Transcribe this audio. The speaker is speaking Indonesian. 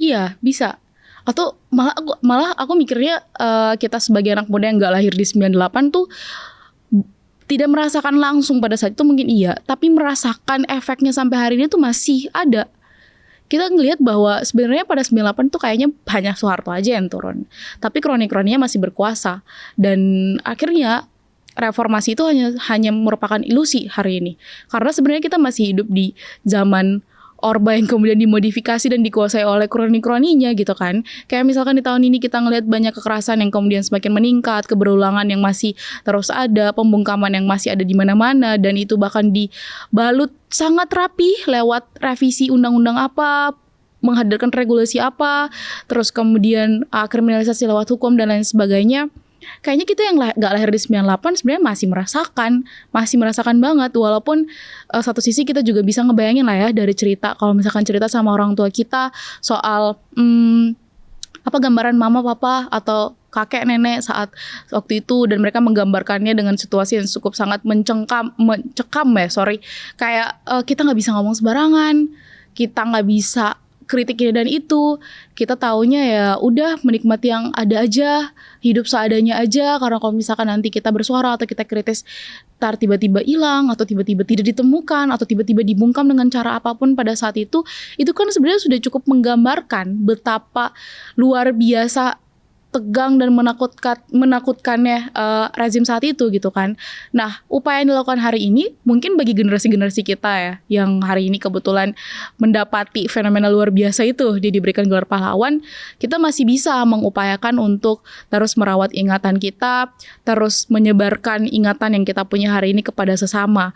Iya, bisa. Atau malah aku mikirnya kita sebagai anak muda yang nggak lahir di 98 tuh tidak merasakan langsung pada saat itu mungkin iya, tapi merasakan efeknya sampai hari ini tuh masih ada. Kita ngelihat bahwa sebenarnya pada 98 tuh kayaknya hanya Soeharto aja yang turun. Tapi kroni-kroninya masih berkuasa. Dan akhirnya reformasi itu hanya merupakan ilusi hari ini. Karena sebenarnya kita masih hidup di zaman Orba yang kemudian dimodifikasi dan dikuasai oleh kroni-kroninya gitu kan. Kayak misalkan di tahun ini kita ngelihat banyak kekerasan yang kemudian semakin meningkat, keberulangan yang masih terus ada, pembungkaman yang masih ada di mana-mana, dan itu bahkan dibalut sangat rapi lewat revisi undang-undang apa, menghadirkan regulasi apa, terus kemudian kriminalisasi lewat hukum dan lain sebagainya. Kayaknya kita yang gak lahir di 98 sebenarnya masih merasakan banget. Walaupun satu sisi kita juga bisa ngebayangin lah ya dari cerita, kalau misalkan cerita sama orang tua kita soal apa gambaran mama papa atau kakek nenek saat waktu itu, dan mereka menggambarkannya dengan situasi yang cukup sangat mencekam kayak kita nggak bisa ngomong sembarangan, kita nggak bisa kritik ini dan itu, kita taunya ya udah menikmati yang ada aja, hidup seadanya aja, karena kalau misalkan nanti kita bersuara atau kita kritis tar tiba-tiba hilang atau tiba-tiba tidak ditemukan atau tiba-tiba dibungkam dengan cara apapun pada saat itu kan sebenarnya sudah cukup menggambarkan betapa luar biasa tegang dan menakutkannya rezim saat itu gitu kan. Nah, upaya yang dilakukan hari ini mungkin bagi generasi-generasi kita ya, yang hari ini kebetulan mendapati fenomena luar biasa itu, dia diberikan gelar pahlawan, kita masih bisa mengupayakan untuk terus merawat ingatan kita, terus menyebarkan ingatan yang kita punya hari ini kepada sesama.